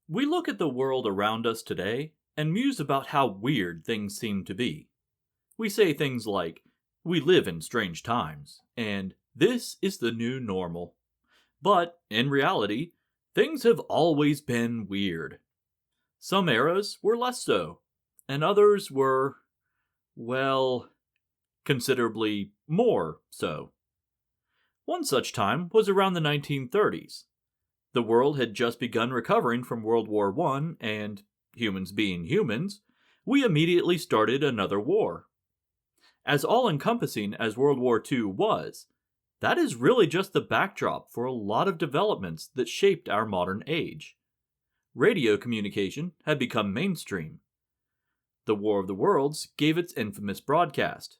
We look at the world around us today and muse about how weird things seem to be. We say things like, we live in strange times, and this is the new normal. But, in reality, things have always been weird. Some eras were less so, and others were, well, considerably more so. One such time was around the 1930s. The world had just begun recovering from World War I, and, humans being humans, we immediately started another war. As all-encompassing as World War II was, that is really just the backdrop for a lot of developments that shaped our modern age. Radio communication had become mainstream. The War of the Worlds gave its infamous broadcast.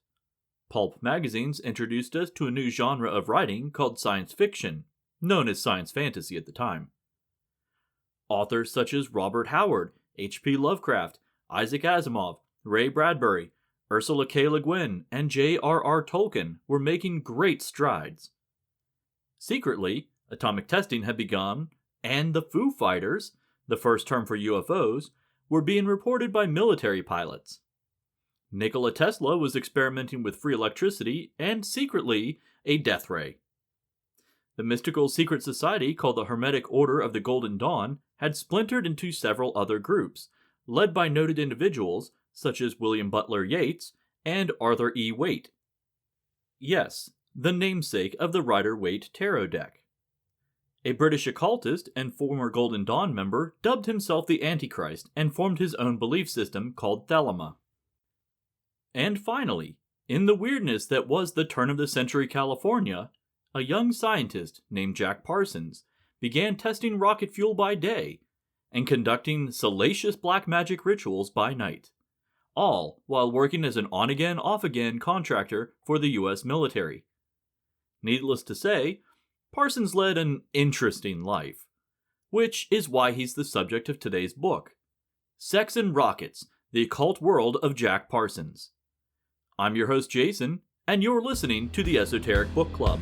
Pulp magazines introduced us to a new genre of writing called science fiction, known as science fantasy at the time. Authors such as Robert Howard, H.P. Lovecraft, Isaac Asimov, Ray Bradbury, Ursula K. Le Guin, and J.R.R. Tolkien were making great strides. Secretly, atomic testing had begun, and the Foo Fighters, the first term for UFOs, were being reported by military pilots. Nikola Tesla was experimenting with free electricity and, secretly, a death ray. The mystical secret society called the Hermetic Order of the Golden Dawn had splintered into several other groups, led by noted individuals such as William Butler Yeats and Arthur E. Waite. Yes, the namesake of the Rider-Waite tarot deck. A British occultist and former Golden Dawn member dubbed himself the Antichrist and formed his own belief system called Thelema. And finally, in the weirdness that was the turn-of-the-century California, a young scientist named Jack Parsons began testing rocket fuel by day and conducting salacious black magic rituals by night, all while working as an on-again, off-again contractor for the U.S. military. Needless to say, Parsons led an interesting life, which is why he's the subject of today's book, Sex and Rockets, the Occult World of Jack Parsons. I'm your host Jason, and you're listening to the Esoteric Book Club.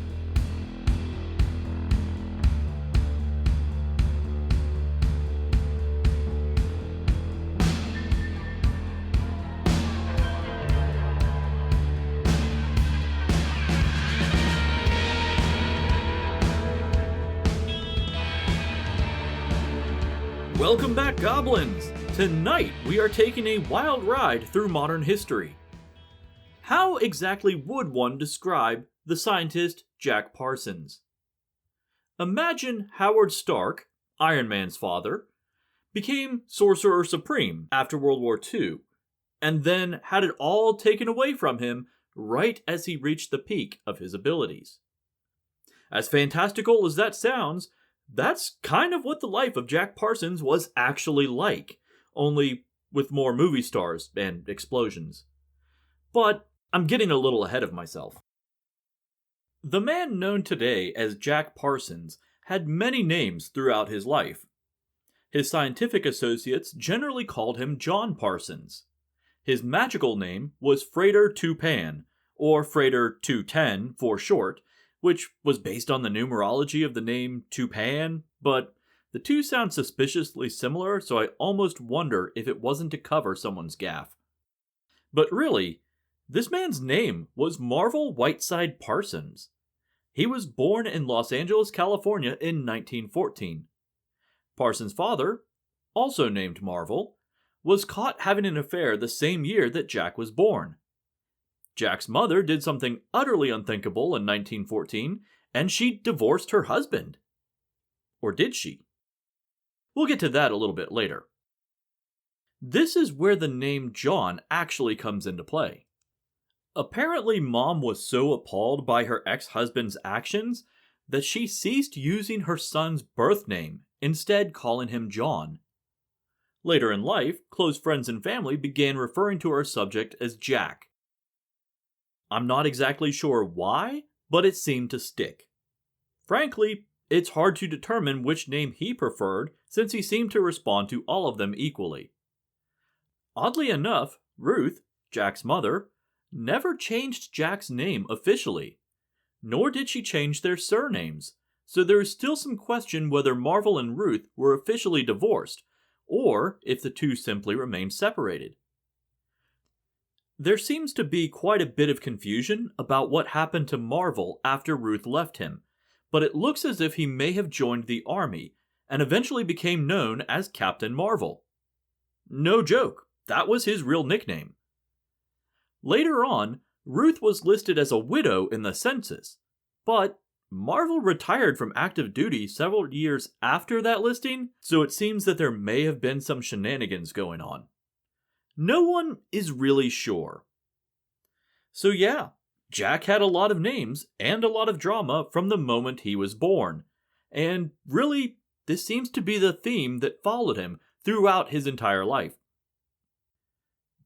Welcome back, Goblins! Tonight we are taking a wild ride through modern history. How exactly would one describe the scientist Jack Parsons? Imagine Howard Stark, Iron Man's father, became Sorcerer Supreme after World War II, and then had it all taken away from him right as he reached the peak of his abilities. As fantastical as that sounds, that's kind of what the life of Jack Parsons was actually like, only with more movie stars and explosions. But I'm getting a little ahead of myself. The man known today as Jack Parsons had many names throughout his life. His scientific associates generally called him John Parsons. His magical name was Frater Tupan, or Frater 210 for short, which was based on the numerology of the name Tupan, but the two sound suspiciously similar, so I almost wonder if it wasn't to cover someone's gaffe. But really, this man's name was Marvel Whiteside Parsons. He was born in Los Angeles, California in 1914. Parsons' father, also named Marvel, was caught having an affair the same year that Jack was born. Jack's mother did something utterly unthinkable in 1914, and she divorced her husband. Or did she? We'll get to that a little bit later. This is where the name John actually comes into play. Apparently, Mom was so appalled by her ex-husband's actions that she ceased using her son's birth name, instead calling him John. Later in life, close friends and family began referring to our subject as Jack. I'm not exactly sure why, but it seemed to stick. Frankly, it's hard to determine which name he preferred since he seemed to respond to all of them equally. Oddly enough, Ruth, Jack's mother, never changed Jack's name officially, nor did she change their surnames, so there is still some question whether Marvel and Ruth were officially divorced, or if the two simply remained separated. There seems to be quite a bit of confusion about what happened to Marvel after Ruth left him, but it looks as if he may have joined the army and eventually became known as Captain Marvel. No joke, that was his real nickname. Later on, Ruth was listed as a widow in the census, but Marvel retired from active duty several years after that listing, so it seems that there may have been some shenanigans going on. No one is really sure. So yeah, Jack had a lot of names and a lot of drama from the moment he was born, and really, this seems to be the theme that followed him throughout his entire life.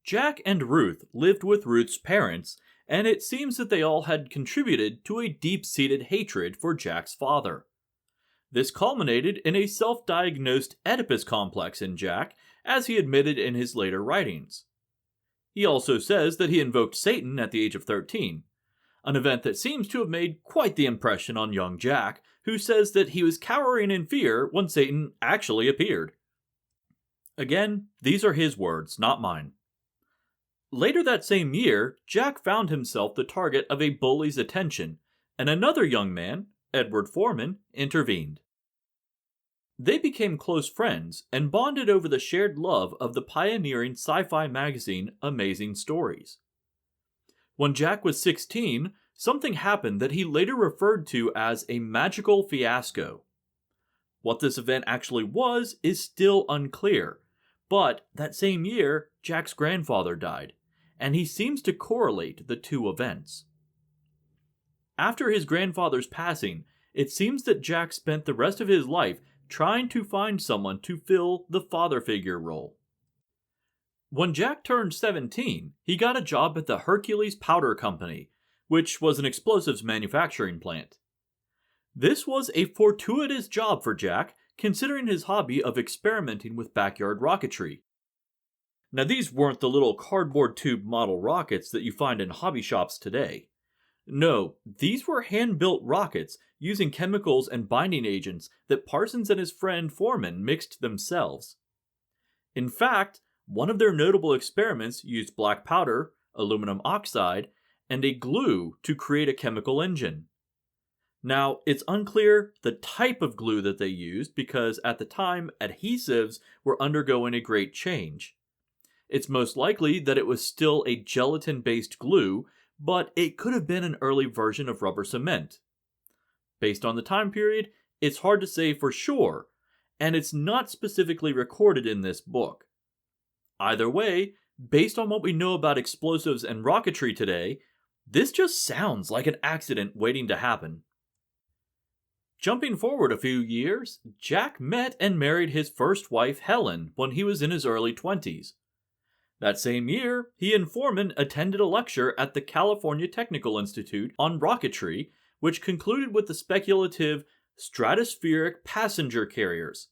Jack and Ruth lived with Ruth's parents, and it seems that they all had contributed to a deep-seated hatred for Jack's father. This culminated in a self-diagnosed Oedipus complex in Jack, as he admitted in his later writings. He also says that he invoked Satan at the age of 13, an event that seems to have made quite the impression on young Jack, who says that he was cowering in fear when Satan actually appeared. Again, these are his words, not mine. Later that same year, Jack found himself the target of a bully's attention, and another young man, Edward Foreman, intervened. They became close friends and bonded over the shared love of the pioneering sci-fi magazine Amazing Stories. When Jack was 16, something happened that he later referred to as a magical fiasco. What this event actually was is still unclear, but that same year, Jack's grandfather died, and he seems to correlate the two events. After his grandfather's passing, it seems that Jack spent the rest of his life trying to find someone to fill the father figure role. When Jack turned 17, he got a job at the Hercules Powder Company, which was an explosives manufacturing plant. This was a fortuitous job for Jack, considering his hobby of experimenting with backyard rocketry. Now, these weren't the little cardboard tube model rockets that you find in hobby shops today. No, these were hand-built rockets using chemicals and binding agents that Parsons and his friend Foreman mixed themselves. In fact, one of their notable experiments used black powder, aluminum oxide, and a glue to create a chemical engine. Now, it's unclear the type of glue that they used because at the time, adhesives were undergoing a great change. It's most likely that it was still a gelatin-based glue, but it could have been an early version of rubber cement. Based on the time period, it's hard to say for sure, and it's not specifically recorded in this book. Either way, based on what we know about explosives and rocketry today, this just sounds like an accident waiting to happen. Jumping forward a few years, Jack met and married his first wife Helen when he was in his early 20s. That same year, he and Foreman attended a lecture at the California Technical Institute on rocketry, which concluded with the speculative stratospheric passenger carriers,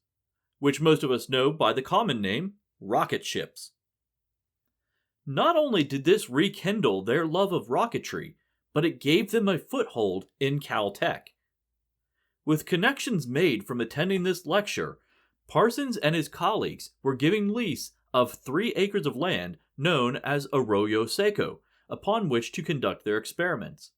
which most of us know by the common name rocket ships. Not only did this rekindle their love of rocketry, but it gave them a foothold in Caltech. With connections made from attending this lecture, Parsons and his colleagues were giving lease of 3 acres of land known as Arroyo Seco, upon which to conduct their experiments.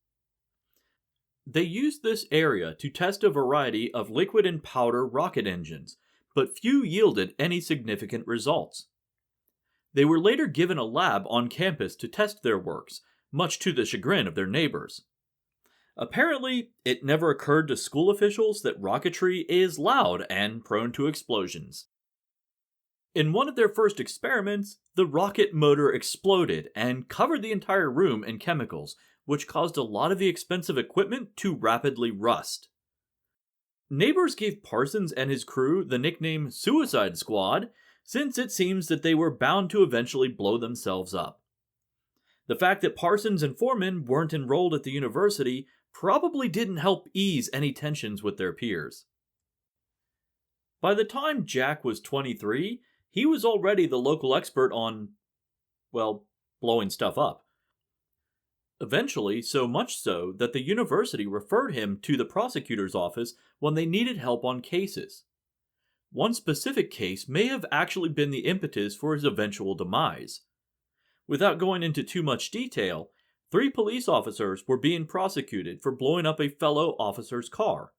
They used this area to test a variety of liquid and powder rocket engines, but few yielded any significant results. They were later given a lab on campus to test their works, much to the chagrin of their neighbors. Apparently, it never occurred to school officials that rocketry is loud and prone to explosions. In one of their first experiments, the rocket motor exploded and covered the entire room in chemicals, which caused a lot of the expensive equipment to rapidly rust. Neighbors gave Parsons and his crew the nickname Suicide Squad, since it seems that they were bound to eventually blow themselves up. The fact that Parsons and Foreman weren't enrolled at the university probably didn't help ease any tensions with their peers. By the time Jack was 23, he was already the local expert on, well, blowing stuff up. Eventually, so much so that the university referred him to the prosecutor's office when they needed help on cases. one specific case may have actually been the impetus for his eventual demise. Without going into too much detail, 3 police officers were being prosecuted for blowing up a fellow officer's car,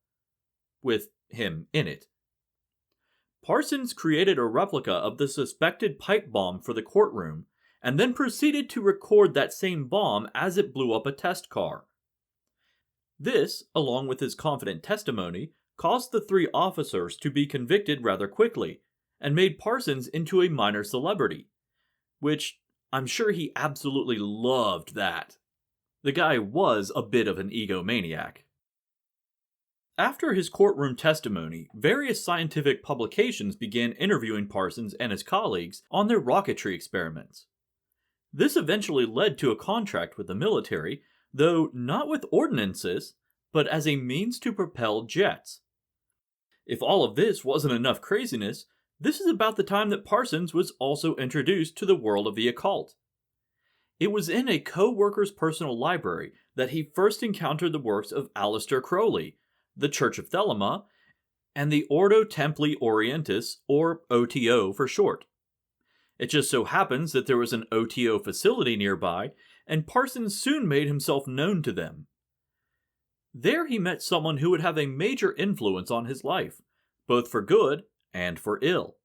with him in it. Parsons created a replica of the suspected pipe bomb for the courtroom, and then proceeded to record that same bomb as it blew up a test car. This, along with his confident testimony, caused the 3 officers to be convicted rather quickly, and made Parsons into a minor celebrity. Which, I'm sure he absolutely loved that. The guy was a bit of an egomaniac. After his courtroom testimony, various scientific publications began interviewing Parsons and his colleagues on their rocketry experiments. This eventually led to a contract with the military, though not with ordnances, but as a means to propel jets. If all of this wasn't enough craziness, this is about the time that Parsons was also introduced to the world of the occult. It was in a co-worker's personal library that he first encountered the works of Aleister Crowley, the Church of Thelema, and the Ordo Templi Orientis, or OTO for short. It just so happens that there was an OTO facility nearby, and Parsons soon made himself known to them. There he met someone who would have a major influence on his life, both for good and for ill.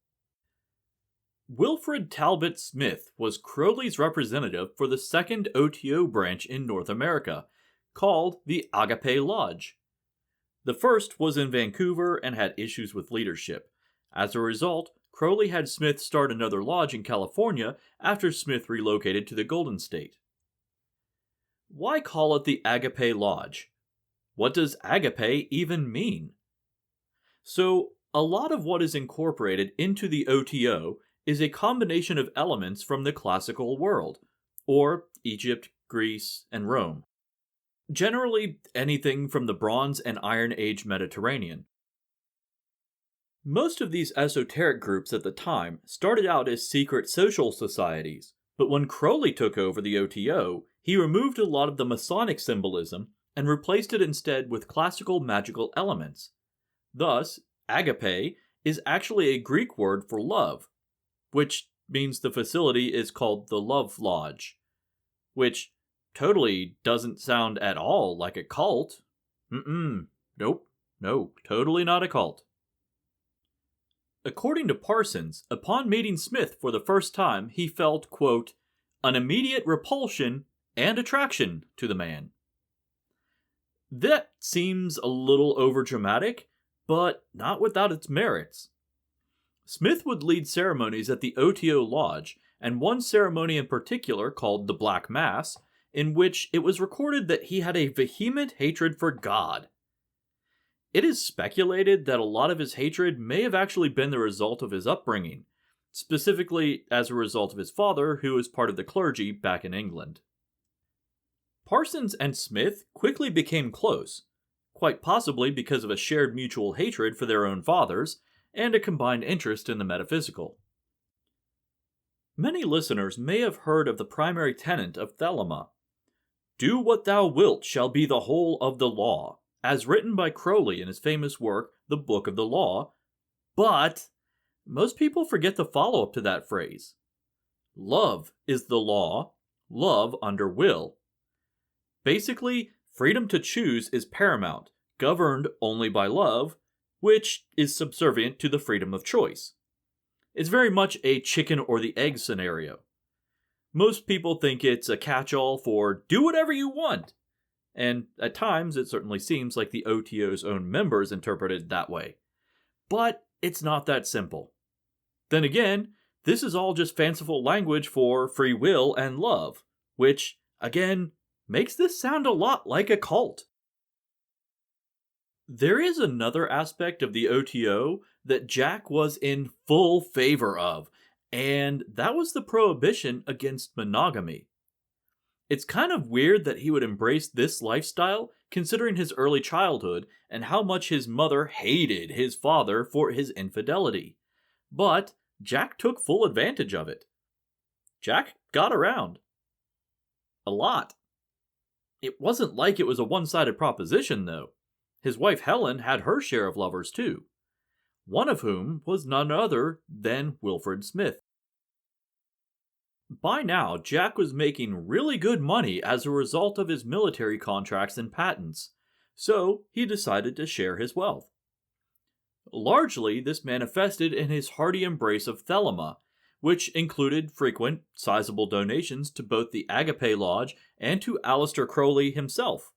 Wilfred Talbot Smith was Crowley's representative for the second OTO branch in North America, called the Agape Lodge. The first was in Vancouver and had issues with leadership. As a result, Crowley had Smith start another lodge in California after Smith relocated to the Golden State. Why call it the Agape Lodge? What does agape even mean? So, a lot of what is incorporated into the OTO is a combination of elements from the classical world, or Egypt, Greece, and Rome. Generally, anything from the Bronze and Iron Age Mediterranean. Most of these esoteric groups at the time started out as secret social societies, but when Crowley took over the OTO, he removed a lot of the Masonic symbolism and replaced it instead with classical magical elements. Thus, agape is actually a Greek word for love, which means the facility is called the Love Lodge, which totally doesn't sound at all like a cult. Nope, no, totally not a cult. According to Parsons, upon meeting Smith for the first time, he felt, quote, an immediate repulsion and attraction to the man. That seems a little overdramatic, but not without its merits. Smith would lead ceremonies at the OTO Lodge, and one ceremony in particular, called the Black Mass, in which it was recorded that he had a vehement hatred for God. It is speculated that a lot of his hatred may have actually been the result of his upbringing, specifically as a result of his father, who was part of the clergy back in England. Parsons and Smith quickly became close, quite possibly because of a shared mutual hatred for their own fathers, and a combined interest in the metaphysical. Many listeners may have heard of the primary tenet of Thelema. Do what thou wilt shall be the whole of the law, as written by Crowley in his famous work, The Book of the Law, but most people forget the follow-up to that phrase. Love is the law, love under will. Basically, freedom to choose is paramount, governed only by love, which is subservient to the freedom of choice. It's very much a chicken or the egg scenario. Most people think it's a catch-all for do whatever you want, and at times it certainly seems like the OTO's own members interpret it that way. But it's not that simple. Then again, this is all just fanciful language for free will and love, which, again, makes this sound a lot like a cult. There is another aspect of the OTO that Jack was in full favor of, and that was the prohibition against monogamy. It's kind of weird that he would embrace this lifestyle, considering his early childhood and how much his mother hated his father for his infidelity. But Jack took full advantage of it. Jack got around. A lot. It wasn't like it was a one-sided proposition, though. His wife Helen had her share of lovers, too. one of whom was none other than Wilfred Smith. By now, Jack was making really good money as a result of his military contracts and patents, so he decided to share his wealth. Largely, this manifested in his hearty embrace of Thelema, which included frequent, sizable donations to both the Agape Lodge and to Aleister Crowley himself.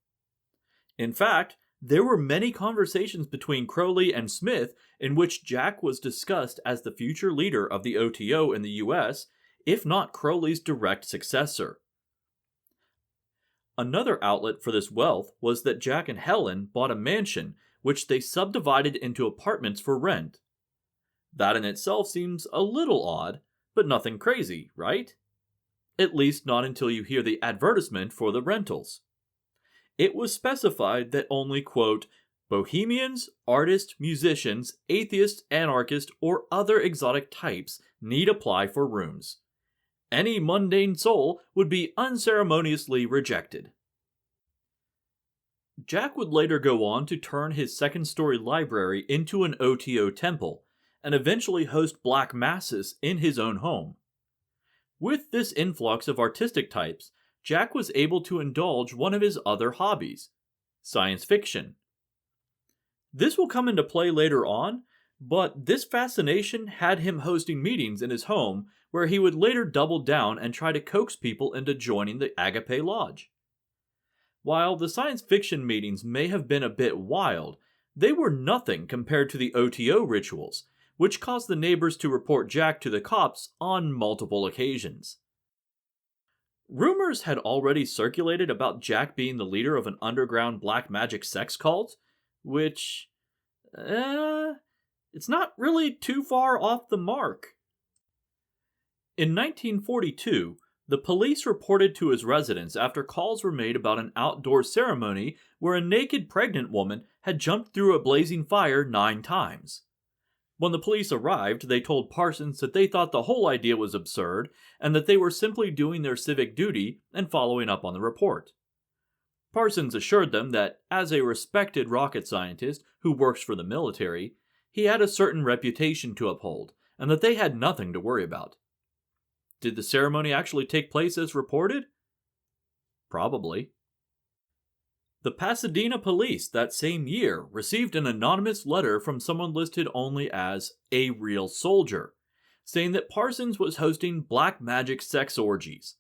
In fact, there were many conversations between Crowley and Smith in which Jack was discussed as the future leader of the OTO in the US, if not Crowley's direct successor. Another outlet for this wealth was that Jack and Helen bought a mansion which they subdivided into apartments for rent. That in itself seems a little odd, but nothing crazy, right? At least not until you hear the advertisement for the rentals. It was specified that only, quote, bohemians, artists, musicians, atheists, anarchists, or other exotic types need apply for rooms. Any mundane soul would be unceremoniously rejected. Jack would later go on to turn his second-story library into an OTO temple, and eventually host black masses in his own home. With this influx of artistic types, Jack was able to indulge one of his other hobbies, science fiction. This will come into play later on, but this fascination had him hosting meetings in his home where he would later double down and try to coax people into joining the Agape Lodge. While the science fiction meetings may have been a bit wild, they were nothing compared to the OTO rituals, which caused the neighbors to report Jack to the cops on multiple occasions. Rumors had already circulated about Jack being the leader of an underground black magic sex cult, which, it's not really too far off the mark. In 1942, the police reported to his residence after calls were made about an outdoor ceremony where a naked pregnant woman had jumped through a blazing fire 9 times. When the police arrived, they told Parsons that they thought the whole idea was absurd and that they were simply doing their civic duty and following up on the report. Parsons assured them that, as a respected rocket scientist who works for the military, he had a certain reputation to uphold and that they had nothing to worry about. Did the ceremony actually take place as reported? Probably. The Pasadena police that same year received an anonymous letter from someone listed only as a real soldier, saying that Parsons was hosting black magic sex orgies.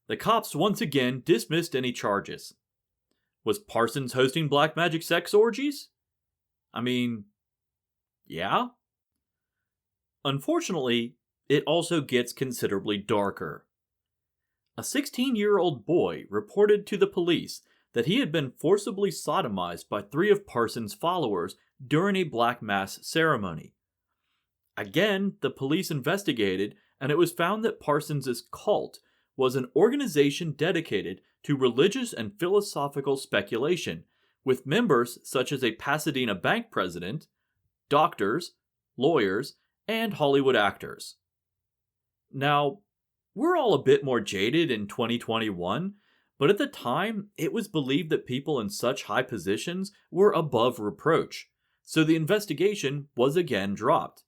The cops once again dismissed any charges. Was Parsons hosting black magic sex orgies? I mean, yeah. Unfortunately, it also gets considerably darker. A 16-year-old boy reported to the police that he had been forcibly sodomized by 3 of Parsons' followers during a black mass ceremony. Again, the police investigated, and it was found that Parsons' cult was an organization dedicated to religious and philosophical speculation, with members such as a Pasadena bank president, doctors, lawyers, and Hollywood actors. Now, we're all a bit more jaded in 2021, but at the time, it was believed that people in such high positions were above reproach, so the investigation was again dropped.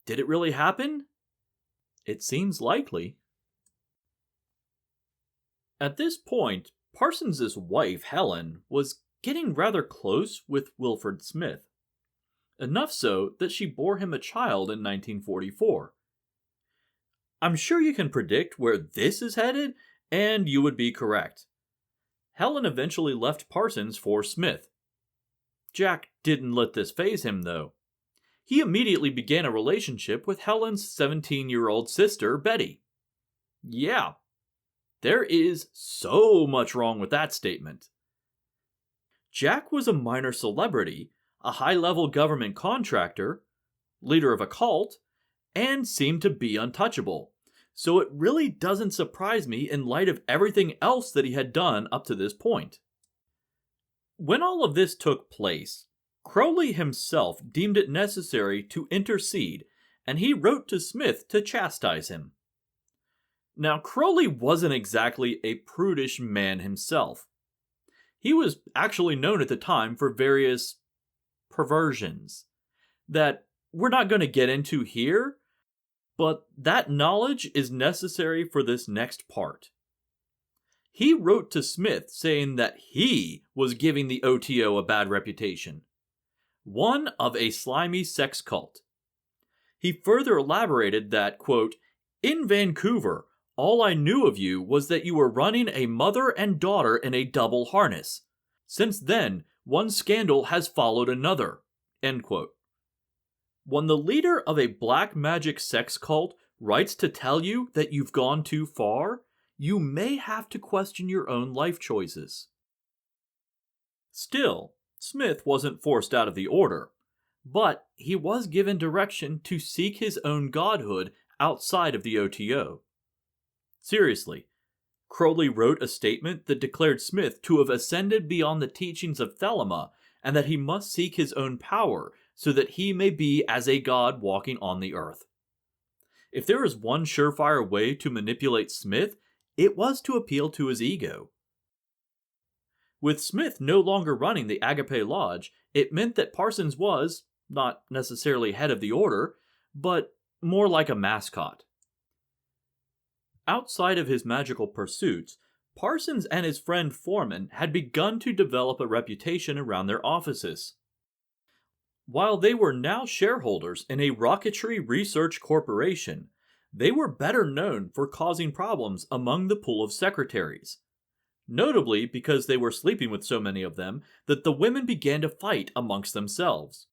Did it really happen? It seems likely. At this point, Parsons' wife, Helen, was getting rather close with Wilfred Smith. Enough so that she bore him a child in 1944. I'm sure you can predict where this is headed, and you would be correct. Helen eventually left Parsons for Smith. Jack didn't let this faze him, though. He immediately began a relationship with Helen's 17-year-old sister, Betty. Yeah, there is so much wrong with that statement. Jack was a minor celebrity, a high-level government contractor, leader of a cult, and seemed to be untouchable, so it really doesn't surprise me in light of everything else that he had done up to this point. When all of this took place, Crowley himself deemed it necessary to intercede, and he wrote to Smith to chastise him. Now, Crowley wasn't exactly a prudish man himself. He was actually known at the time for various perversions. that we're not going to get into here, but that knowledge is necessary for this next part. He wrote to Smith saying that he was giving the OTO a bad reputation, one of a slimy sex cult. He further elaborated that, quote, "In Vancouver, all I knew of you was that you were running a mother and daughter in a double harness. Since then, one scandal has followed another," end quote. When the leader of a black magic sex cult writes to tell you that you've gone too far, you may have to question your own life choices. Still, Smith wasn't forced out of the order, but he was given direction to seek his own godhood outside of the OTO. Seriously, Crowley wrote a statement that declared Smith to have ascended beyond the teachings of Thelema and that he must seek his own power so that he may be as a god walking on the earth. If there is one surefire way to manipulate Smith, it was to appeal to his ego. With Smith no longer running the Agape Lodge, it meant that Parsons was, not necessarily head of the order, but more like a mascot. Outside of his magical pursuits, Parsons and his friend Foreman had begun to develop a reputation around their offices. While they were now shareholders in a rocketry research corporation, they were better known for causing problems among the pool of secretaries. Notably because they were sleeping with so many of them that the women began to fight amongst themselves.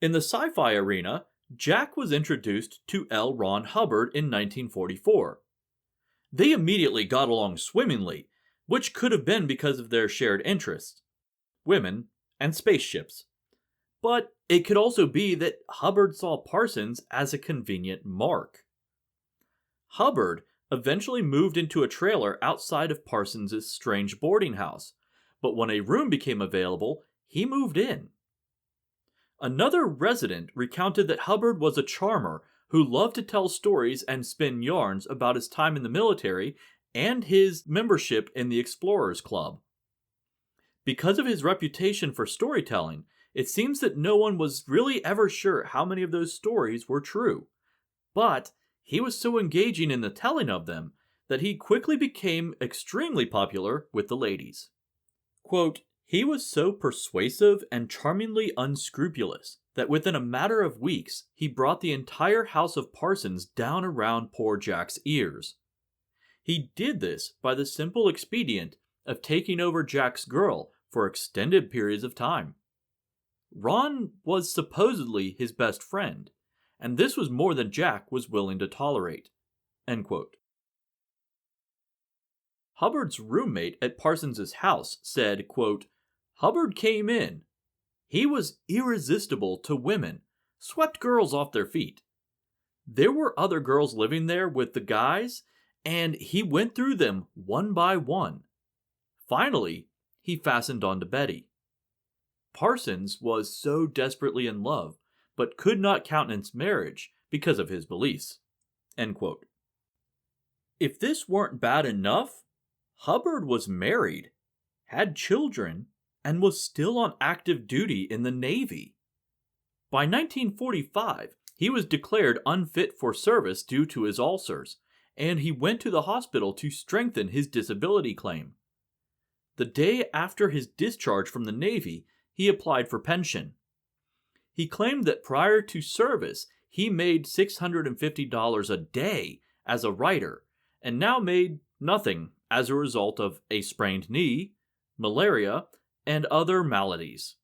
In the sci-fi arena, Jack was introduced to L. Ron Hubbard in 1944. They immediately got along swimmingly, which could have been because of their shared interests: women and spaceships. But it could also be that Hubbard saw Parsons as a convenient mark. Hubbard eventually moved into a trailer outside of Parsons' strange boarding house, but when a room became available, he moved in. Another resident recounted that Hubbard was a charmer who loved to tell stories and spin yarns about his time in the military and his membership in the Explorers Club. Because of his reputation for storytelling, it seems that no one was really ever sure how many of those stories were true. But he was so engaging in the telling of them that he quickly became extremely popular with the ladies. Quote, "He was so persuasive and charmingly unscrupulous that within a matter of weeks he brought the entire house of Parsons down around poor Jack's ears. He did this by the simple expedient of taking over Jack's girl for extended periods of time. Ron was supposedly his best friend, and this was more than Jack was willing to tolerate." End quote. Hubbard's roommate at Parsons' house said, quote, "Hubbard came in. He was irresistible to women, swept girls off their feet. There were other girls living there with the guys, and he went through them one by one. Finally, he fastened onto Betty. Parsons was so desperately in love, but could not countenance marriage because of his beliefs." End quote. If this weren't bad enough, Hubbard was married, had children, and was still on active duty in the Navy. By 1945, he was declared unfit for service due to his ulcers, and he went to the hospital to strengthen his disability claim. The day after his discharge from the Navy, he applied for pension. He claimed that prior to service, he made $650 a day as a writer, and now made nothing as a result of a sprained knee, malaria, and other maladies.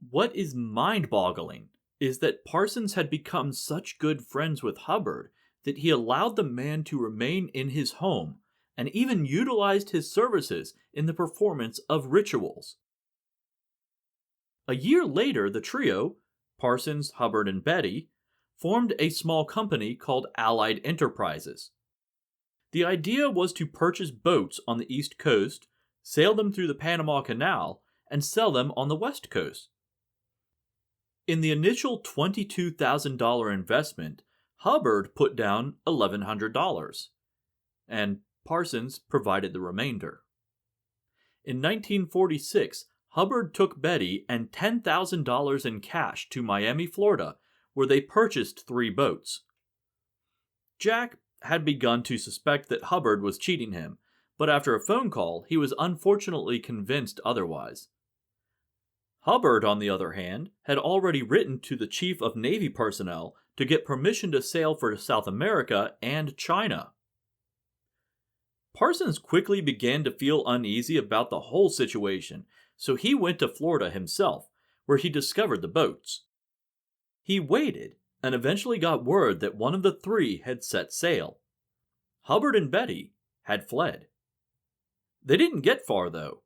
What is mind-boggling is that Parsons had become such good friends with Hubbard that he allowed the man to remain in his home and even utilized his services in the performance of rituals. A year later, the trio, Parsons, Hubbard, and Betty, formed a small company called Allied Enterprises. The idea was to purchase boats on the East Coast, sail them through the Panama Canal, and sell them on the West Coast. In the initial $22,000 investment, Hubbard put down $1,100, and Parsons provided the remainder. In 1946, Hubbard took Betty and $10,000 in cash to Miami, Florida, where they purchased 3 boats. Jack had begun to suspect that Hubbard was cheating him, but after a phone call, he was unfortunately convinced otherwise. Hubbard, on the other hand, had already written to the Chief of Navy Personnel to get permission to sail for South America and China. Parsons quickly began to feel uneasy about the whole situation, so he went to Florida himself, where he discovered the boats. He waited and eventually got word that one of the 3 had set sail. Hubbard and Betty had fled. They didn't get far, though.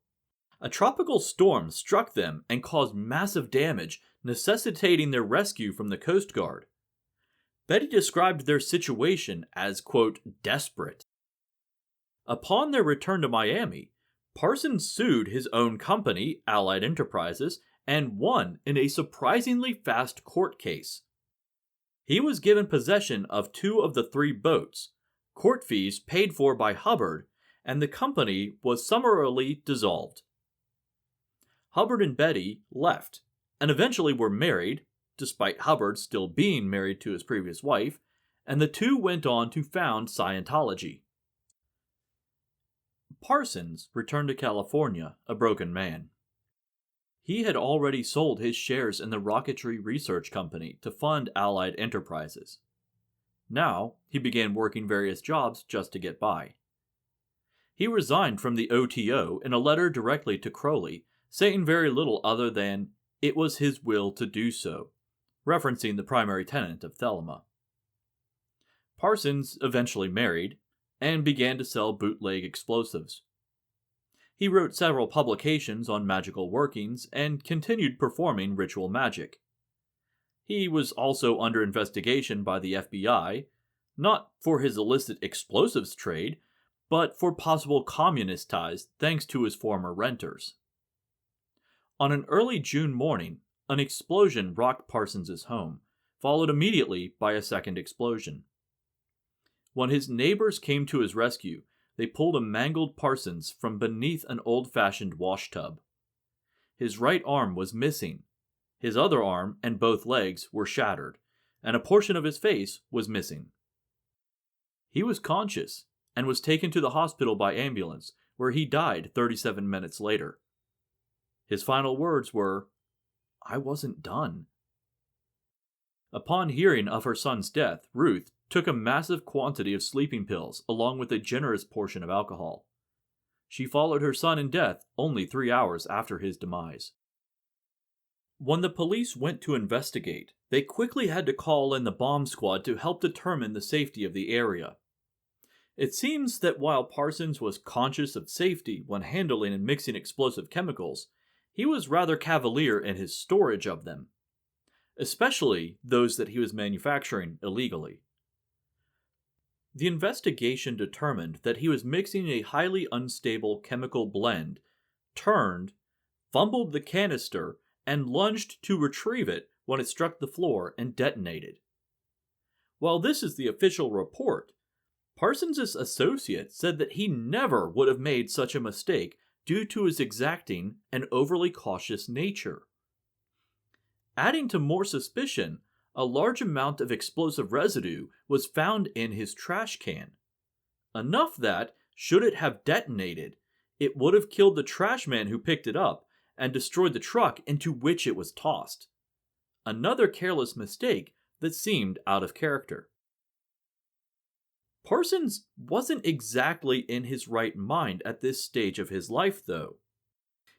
A tropical storm struck them and caused massive damage, necessitating their rescue from the Coast Guard. Betty described their situation as, quote, desperate. Upon their return to Miami, Parsons sued his own company, Allied Enterprises, and won in a surprisingly fast court case. He was given possession of 2 of the 3 boats, court fees paid for by Hubbard, and the company was summarily dissolved. Hubbard and Betty left, and eventually were married, despite Hubbard still being married to his previous wife, and the 2 went on to found Scientology. Parsons returned to California a broken man. He had already sold his shares in the Rocketry Research Company to fund Allied Enterprises. Now, he began working various jobs just to get by. He resigned from the OTO in a letter directly to Crowley, saying very little other than, it was his will to do so, referencing the primary tenant of Thelema. Parsons eventually married, and began to sell bootleg explosives. He wrote several publications on magical workings and continued performing ritual magic. He was also under investigation by the FBI, not for his illicit explosives trade, but for possible communist ties thanks to his former renters. On an early June morning, an explosion rocked Parsons' home, followed immediately by a second explosion. When his neighbors came to his rescue, they pulled a mangled Parsons from beneath an old-fashioned washtub. His right arm was missing, his other arm and both legs were shattered, and a portion of his face was missing. He was conscious and was taken to the hospital by ambulance, where he died 37 minutes later. His final words were, "I wasn't done." Upon hearing of her son's death, Ruth took a massive quantity of sleeping pills along with a generous portion of alcohol. She followed her son in death only 3 hours after his demise. When the police went to investigate, they quickly had to call in the bomb squad to help determine the safety of the area. It seems that while Parsons was conscious of safety when handling and mixing explosive chemicals, he was rather cavalier in his storage of them, especially those that he was manufacturing illegally. The investigation determined that he was mixing a highly unstable chemical blend, turned, fumbled the canister, and lunged to retrieve it when it struck the floor and detonated. While this is the official report, Parsons' associate said that he never would have made such a mistake due to his exacting and overly cautious nature. Adding to more suspicion, a large amount of explosive residue was found in his trash can. Enough that, should it have detonated, it would have killed the trash man who picked it up and destroyed the truck into which it was tossed. Another careless mistake that seemed out of character. Parsons wasn't exactly in his right mind at this stage of his life, though.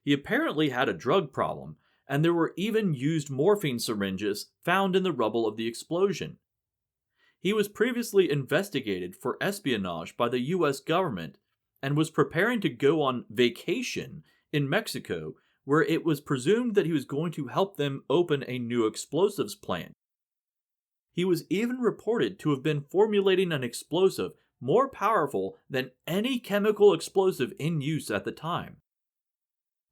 He apparently had a drug problem, and there were even used morphine syringes found in the rubble of the explosion. He was previously investigated for espionage by the US government and was preparing to go on vacation in Mexico, where it was presumed that he was going to help them open a new explosives plant. He was even reported to have been formulating an explosive more powerful than any chemical explosive in use at the time.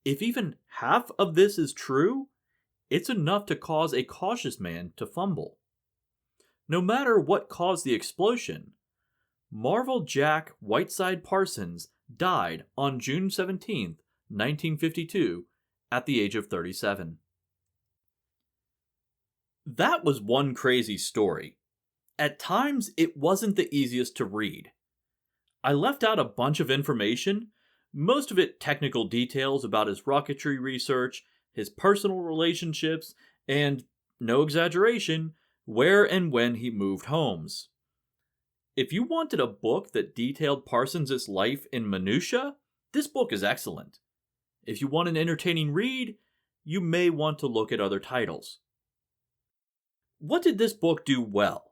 If even half of this is true, it's enough to cause a cautious man to fumble. No matter what caused the explosion, Marvel Jack Whiteside Parsons died on June 17, 1952, at the age of 37. That was one crazy story. At times, it wasn't the easiest to read. I left out a bunch of information, most of it technical details about his rocketry research, his personal relationships, and, no exaggeration, where and when he moved homes. If you wanted a book that detailed Parsons' life in minutiae, this book is excellent. If you want an entertaining read, you may want to look at other titles. What did this book do well?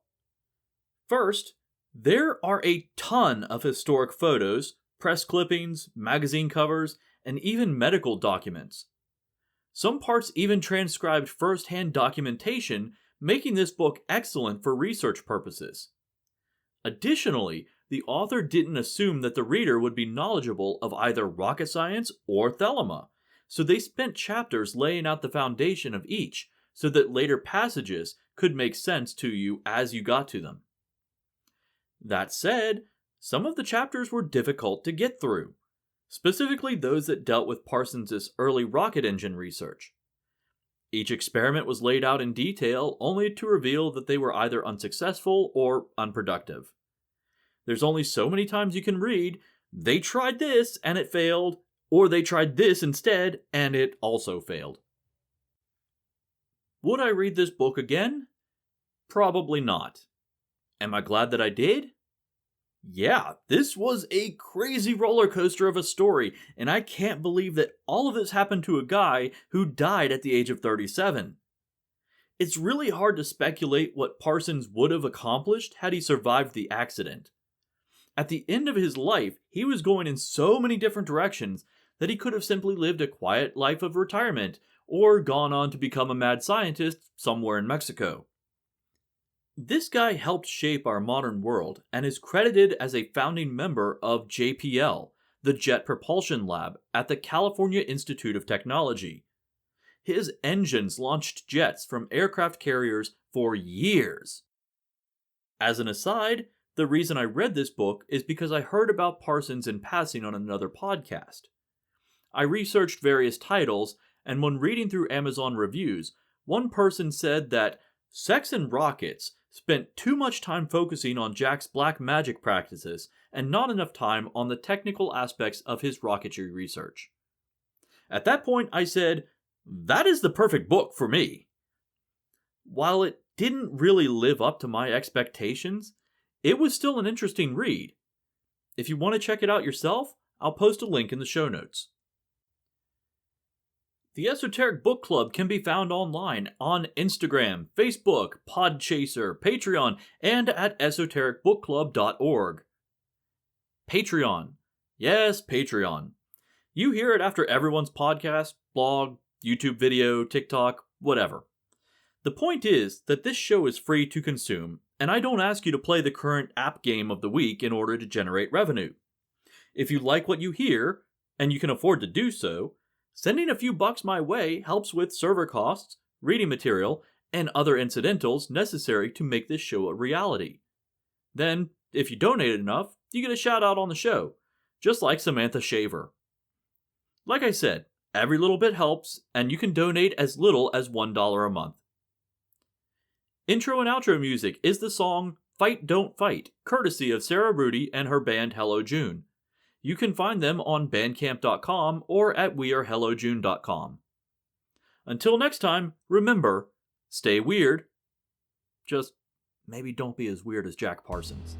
First, there are a ton of historic photos, press clippings, magazine covers, and even medical documents. Some parts even transcribed first-hand documentation, making this book excellent for research purposes. Additionally, the author didn't assume that the reader would be knowledgeable of either rocket science or thelema, so they spent chapters laying out the foundation of each so that later passages could make sense to you as you got to them. That said, some of the chapters were difficult to get through, specifically those that dealt with Parsons' early rocket engine research. Each experiment was laid out in detail only to reveal that they were either unsuccessful or unproductive. There's only so many times you can read, "They tried this and it failed," or "They tried this instead and it also failed." Would I read this book again? Probably not. Am I glad that I did? Yeah, this was a crazy roller coaster of a story, and I can't believe that all of this happened to a guy who died at the age of 37. It's really hard to speculate what Parsons would have accomplished had he survived the accident. At the end of his life, he was going in so many different directions that he could have simply lived a quiet life of retirement, or gone on to become a mad scientist somewhere in Mexico. This guy helped shape our modern world and is credited as a founding member of JPL, the Jet Propulsion Lab at the California Institute of Technology. His engines launched jets from aircraft carriers for years. As an aside, the reason I read this book is because I heard about Parsons in passing on another podcast. I researched various titles, and when reading through Amazon reviews, one person said that Sex and Rockets spent too much time focusing on Jack's black magic practices and not enough time on the technical aspects of his rocketry research. At that point, I said, that is the perfect book for me. While it didn't really live up to my expectations, it was still an interesting read. If you want to check it out yourself, I'll post a link in the show notes. The Esoteric Book Club can be found online on Instagram, Facebook, Podchaser, Patreon, and at esotericbookclub.org. Patreon. Yes, Patreon. You hear it after everyone's podcast, blog, YouTube video, TikTok, whatever. The point is that this show is free to consume, and I don't ask you to play the current app game of the week in order to generate revenue. If you like what you hear, and you can afford to do so, sending a few bucks my way helps with server costs, reading material, and other incidentals necessary to make this show a reality. Then, if you donate enough, you get a shout out on the show, just like Samantha Shaver. Like I said, every little bit helps, and you can donate as little as $1 a month. Intro and outro music is the song Fight Don't Fight, courtesy of Sarah Rudy and her band Hello June. You can find them on bandcamp.com or at wearehellojune.com. Until next time, remember, stay weird. Just maybe don't be as weird as Jack Parsons.